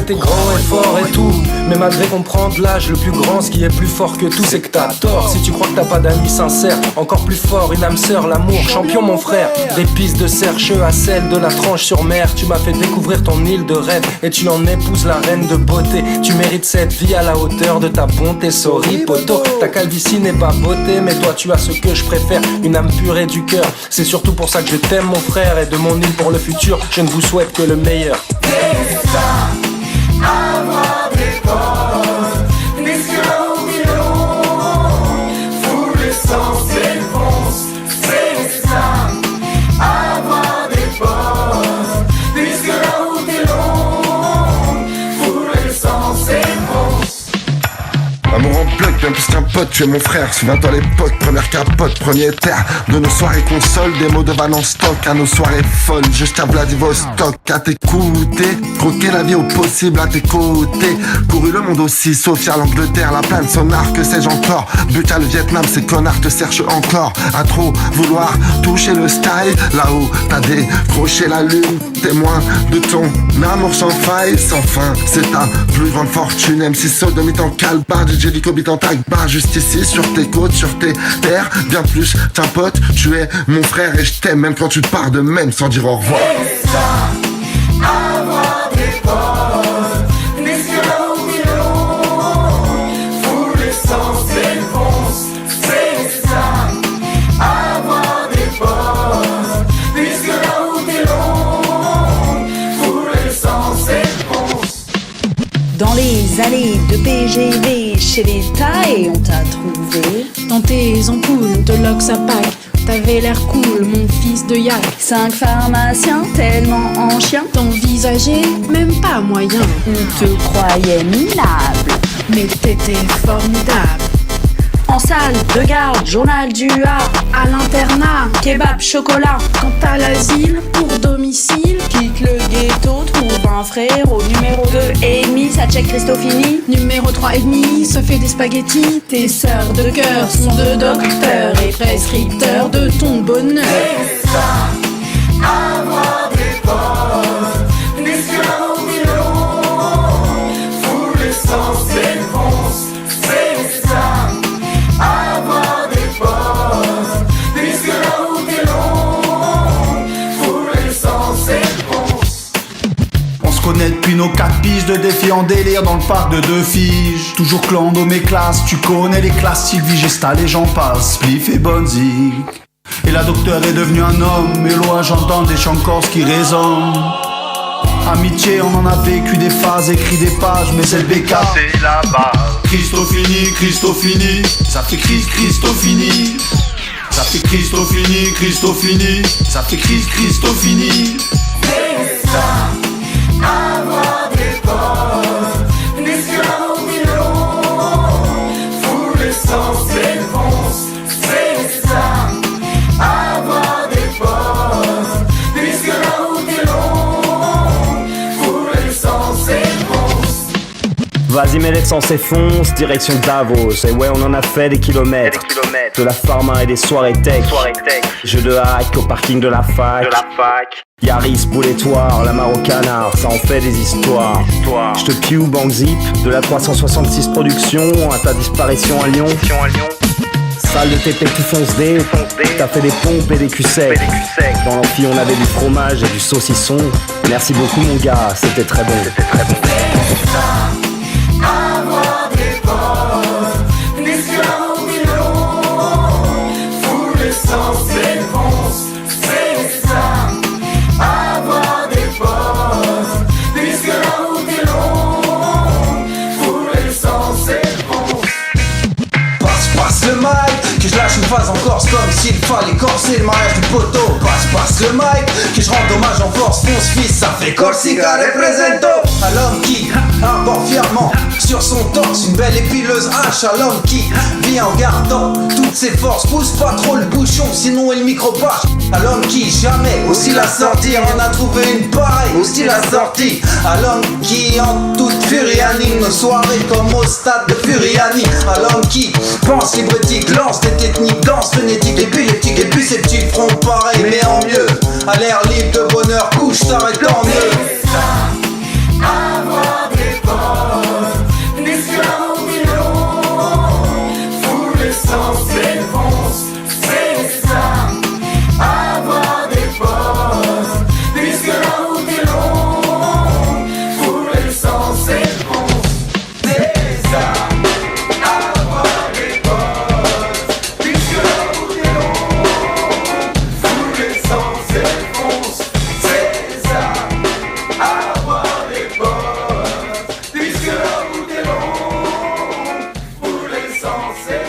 ouais t'es grand et fort et tout. Mais malgré qu'on prend de l'âge, le plus grand, ce qui est plus fort que tout, c'est que t'as tort. Si tu crois que t'as pas d'amis sincères, encore plus fort, une âme sœur, l'amour, champion mon frère. Des pistes de Sercheux à celle de la Tranche-sur-Mer. Tu m'as fait découvrir ton île de rêve et tu en épouses la reine de beauté. Tu mérites cette vie à la hauteur de ta bonté, sorry poto. Ta calvitie n'est pas beauté, mais toi tu as ce que je préfère, une âme pure et du cœur. C'est surtout pour ça que je t'aime mon frère, et de mon île pour le futur, je ne vous souhaite que le meilleur. Avoir des potes, puisque là où ils l'ont, fout l'essence et le fonce, c'est ça. Avoir des potes, puisque là où t'es long, fout l'essence et le fonce. Amour en bloc, bien plus qu'un pote, tu es mon frère. Souviens-toi à l'époque, première capote, premier terre. De nos soirées console, des mots de Valence stock. À nos soirées folles, jusqu'à Vladivostok. À t'écouter, croquer la vie au possible à tes côtés. Couru le monde aussi, Sofia, l'Angleterre, la plaine, sonar, que sais-je encore. But à le Vietnam, ces connards te cherchent encore. À trop vouloir toucher le sky, là-haut t'as décroché la lune. Témoin de ton amour sans faille, sans fin. C'est ta plus grande fortune, MC Sodomite en calbar, DJ Vico bit en tag bar, juste ici sur tes côtes, sur tes terres. Bien plus qu'un pote, tu es mon frère et je t'aime même quand tu pars de même sans dire au revoir. C'est ça, avoir des potes, puisque là où ils l'ont, fout l'essence et le fonce, c'est ça. Avoir des potes, puisque là où t'es long, fout l'essence et le fonce. Dans les allées de PGV, chez les tailles, on t'a trouvé. Dans tes ampoules de Lox à Pâques, t'avais l'air cool, mon fils de Yak. 5 pharmaciens, tellement en chien. T'envisageais même pas moyen. On te croyait minable, Mais t'étais formidable. en salle de garde, journal du Havre, À l'internat, kebab, chocolat. quand t'as l'asile, pour domicile. Quitte le ghetto, trouve un frère au numéro 2 et demi, ça check Cristofini. Numéro 3 et demi, se fait des spaghettis. Tes sœurs de cœur sont de docteurs et prescripteurs de ton bonheur. C'est ça, avoir des potes, puisque là où ils l'ont, fout l'essence et le fonce, c'est ça. Avoir des potes, puisque là où t'es long, fout l'essence et le fonce. On se connaît depuis nos 4 piges de défis en délire dans le parc de 2 figes. Toujours clan dans mes classes, tu connais les classes, Sylvie, Gesta, les gens passent, Spliff et Bonzik. Et la docteur est devenue un homme, et loin j'entends des chants corses qui résonnent. Amitié, on en a vécu des phases, écrit des pages, mais c'est le BK, c'est la base. Christofini, Christofini, ça fait Christofini. Ça fait Christofini, Christofini, ça fait Christofini. C'est ça, avoir des potes, puisque là où ils l'ont, fout l'essence et le fonce, c'est ça. Avoir des potes, puisque là où t'es long, fout l'essence et le fonce. Vas-y mets l'essence et fonce, direction Davos. Et ouais on en a fait des kilomètres. De la pharma et des soirées tech. Jeux de hack au parking de la fac. Yaris, Boulettoir, la Marocanard, ça en fait des histoires. Je te cube en zip, de la 366 production à ta disparition à Lyon. Salle de TP tout foncé, t'as fait des pompes et des culs secs. Dans l'amphi on avait du fromage et du saucisson. Merci beaucoup mon gars, c'était très bon. C'est ça, avoir des potes, puisque là où ils l'ont, fout l'essence et le fonce, c'est ça. Avoir des potes, puisque là où t'es long, fout l'essence et le fonce. Passe le mic, que je lâche une phase en Corse comme s'il fallait corser le mariage du poteau. Passe le mic, que je rende hommage en force, fonce fils, ça fait Corsica represento. À l'homme qui porte fièrement sur son torse une belle épileuse hache. À l'homme qui vit en gardant toutes ses forces, pousse pas trop le bouchon sinon il micro-pache. À l'homme qui jamais aussi la sortie en a trouvé une pareille aussi la sortie. À l'homme qui en toute furie anime nos soirées comme au stade de Furiani. À l'homme qui pense les petits lance des techniques, danse frénétique, épileptique et puis ses petits fronts pareils mais en mieux. À l'air libre de bonheur, couche, t'arrête tant mieux. C'est ça, avoir des sens